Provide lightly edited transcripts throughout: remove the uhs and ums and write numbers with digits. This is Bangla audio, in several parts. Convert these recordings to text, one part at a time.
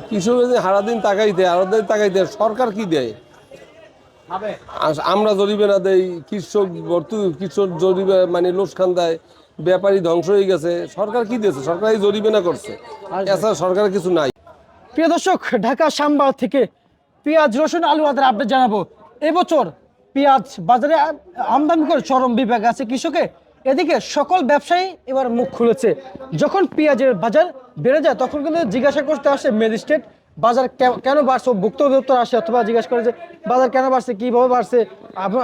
কৃষক সারাদিন টাকাই দেয়, আরো টাকাই দেয়, সরকার কি দেয়? আমরা জরিমানা দেই, কৃষক জরিমানা মানে লোকসান দেয়, ব্যাপারী ধ্বংস হয়ে গেছে, সরকার কি দিয়েছে? সরকার এই জরিমানা করছে, এছাড়া সরকারের কিছু নাই। প্রিয় দর্শক, ঢাকা শ্যামবাগ থেকে পেঁয়াজ, রসুন, আলু আদার আপডেট জানাবো। এবছর পেঁয়াজ বাজারে আমদানি করে চরম বিভাগ আছে কৃষকে, এদিকে সকল ব্যবসায়ী এবার মুখ খুলেছে। যখন পেঁয়াজের বাজার বেড়ে যায় তখন কিন্তু জিজ্ঞাসা করতে আসে ম্যাজিস্ট্রেট, বাজার কেন বাড়ছে, ভুক্ত অধিদপ্তর আসে অথবা জিজ্ঞাসা করে যে বাজার কেন বাড়ছে, কীভাবে বাড়ছে,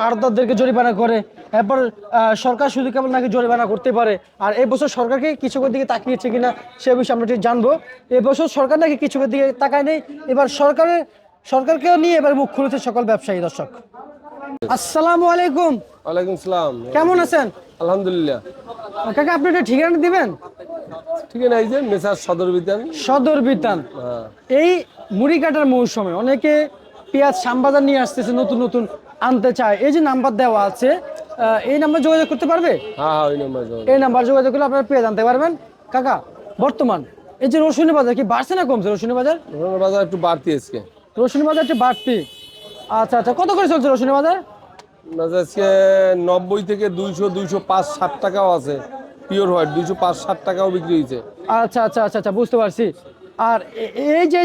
আড়তদারদেরকে জরিমানা করে। এরপর সরকার শুধু কেবল নাকি জরিমানা করতে পারে। আর এবছর সরকারকে কৃষকের দিকে তাকিয়েছে কিনা সে বিষয়ে আমরা ঠিক জানবো। এবছর সরকার নাকি কৃষকের দিকে তাকায় নেই, এবার সরকারকেও নিয়ে এবার মুখ খুলেছে সকল ব্যবসায়ী। দর্শক আসসালামু আলাইকুম। ওয়ালাইকুম সালাম। কেমন আছেন? আলহামদুলিল্লাহ। কাকা আপনি একটা ঠিকানা দিবেন? ঠিক আছে, এই যে মেসার সদর বিতান। সদর বিতান। এই মুড়ি কাটার মৌসুমে অনেকে পেঁয়াজ শ্যামবাজার নিয়ে আসতেছে, নতুন নতুন আনতে চায়। এই যে নাম্বার দেওয়া আছে, এই নাম্বার যোগাযোগ করতে পারবে? হ্যাঁ, এই নাম্বার যোগাযোগ করলে আপনারা পেঁয়াজ আনতে পারবেন। কাকা বর্তমান এই যে রসুনের বাজার কি বাড়ছে না কমছে? রসুনের বাজার একটু বাড়তি আজকে। রসুনের বাজার একটু বাড়তি। আচ্ছা আচ্ছা, কত করে চলছে রসুনের বাজার? আজকে 90 থেকে 200, 205, 60 টাকাও আছে। পিওর হোয়াইট 205, 60 টাকাও বিক্রি হয়েছে। আচ্ছা আচ্ছা আচ্ছা আচ্ছা, বুঝতে পারছি। আর এই যে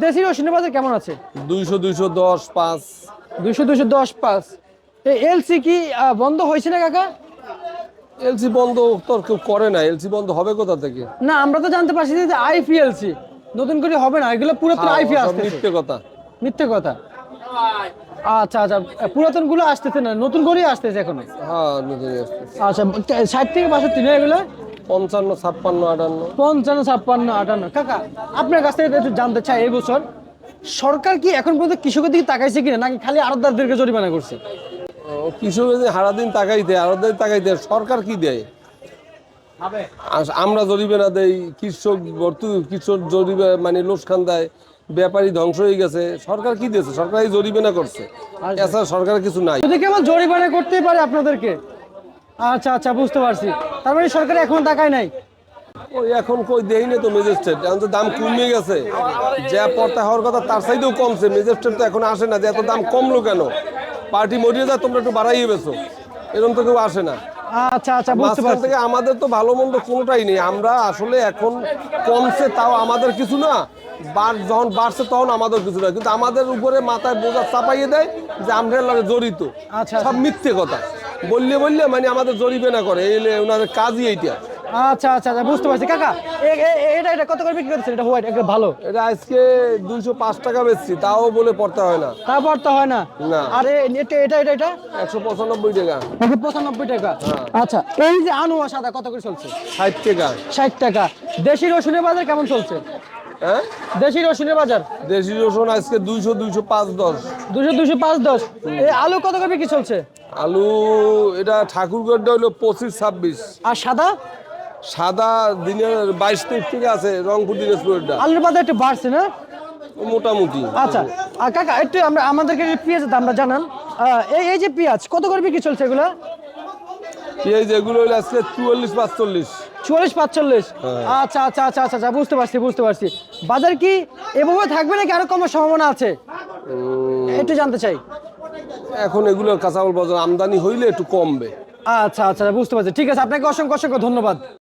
দেশি রসুনের বাজার কেমন আছে? 200, 210, 5। 200, 210, 5। এই এলসি কি বন্ধ হয়েছে না কাকা? এলসি বন্ধ তো কেউ করে না, এলসি বন্ধ হবে কোথা থেকে? না, আমরা তো জানতে পারছি যে আইপিএলসি নতুন করে হবে না, এগুলো পুরাতন আইপি আসছে। মিথ্যে কথা, মিথ্যে কথা। আচ্ছা আচ্ছা, পুরাতন গুলো আসতেছে না, নতুন করেই আসতেছে এখন। হ্যাঁ, নতুন আসতেছে। আচ্ছা, 60 থেকে 62 না এগুলো? 55, 56, 58। 55, 56, 58। কাকা আপনার কাছ থেকে একটু জানতে চাই, এই বছর সরকার কি এখন পর্যন্ত কৃষকের দিকে তাকাইছে কিনা, নাকি খালি আড়তদারদেরকে জরিমানা করছে? কৃষক সারাদিন টাকাই দেয়, আরো টাকাই দেয়, সরকার কি দেয়? আমরা জরিমানা দেই, কৃষক জরিমানা মানে লোকসান দেয়, ব্যাপারী ধ্বংস হয়ে গেছে, সরকার কি দিয়েছে? সরকার এই জরিমানা করছে, এছাড়া সরকারের কিছু নাই। যদি কেবল জরিমানা করতেই পারে আপনাদেরকে। আচ্ছা আচ্ছা, বুঝতে পারছি। তার মানে সরকার এখন তাকায় নাই। ওই এখন কই দেই না তো ম্যাজিস্ট্রেট, এখন তো দাম কমে গেছে, যা পড়তা হওয়ার কথা তার চাইতেও কমছে। ম্যাজিস্ট্রেট তো এখন আসে না যে এত দাম কমলো কেন, পার্টি মরিয়ে যায়, তোমরা একটু বাড়াইয়ে বেছো, এরকম তো কেউ আসে না। আচ্ছা আচ্ছা, বুঝতে পারছি। থেকে আমাদের তো ভালো মন্দ কোনোটাই নেই, আমরা আসলে এখন কমছে তাও আমাদের কিছু না, যখন বাড়ছে তখন আমাদের কিছু না, কিন্তু আমাদের উপরে মাথায় বোঝা চাপাইয়ে দেয় যে আমরা জড়িত। আচ্ছা, সব মিথ্যে কথা বললে মানে আমাদের জরিমানা করে, ওনাদের কাজই এইটা। আচ্ছা আচ্ছা আচ্ছা, বুঝতে পারছি। কাকা এটা কত করে বিক্রি করছেন? এটা হোয়াইট একটা ভালো, এটা আজকে 205 টাকা বেচছি, তাও বলে পড়তে হয় না। তারপর তো হয় না। না। আরে এটা এটা এটা এটা 195 টাকা। 195 টাকা। আচ্ছা, এই যে আনোয়া সাদা কত করে চলছে? 60 টাকা। 60 টাকা। দেশি রসুনের বাজার কেমন চলছে? হ্যাঁ, দেশি রসুনের বাজার? দেশি রসুন আজকে 200, 205, 10। 200, 205, 10। এই আলু কত করে বিক্রি চলছে? আলু এটা ঠাকুরগড়টা হলো 25, 26। আর সাদা? সাদা দিনের 22, 23 থেকে আছে, রংপুর দিনাজপুরটা। আলুর বাজার একটু বাড়ছে না? মোটামুটি। আচ্ছা, আর কাকা একটু আমাদেরকে পেঁয়াজের দামটা জানান। এই যে পেঁয়াজ কত করে বিক্রি চলছে এগুলো? পেঁয়াজ এগুলো হলো আজকে 44, 45। 44, 45। আচ্ছা আচ্ছা আচ্ছা আচ্ছা আচ্ছা, বুঝতে পারছি। বাজার কি এভাবে থাকবে নাকি আরো কমার সম্ভাবনা আছে একটু জানতে চাই। এখন এগুলো কাঁচামাল বাজার আমদানি হইলে একটু কমবে। আচ্ছা আচ্ছা, বুঝতে পারছি। ঠিক আছে, আপনাকে অসংখ্য অসংখ্য ধন্যবাদ।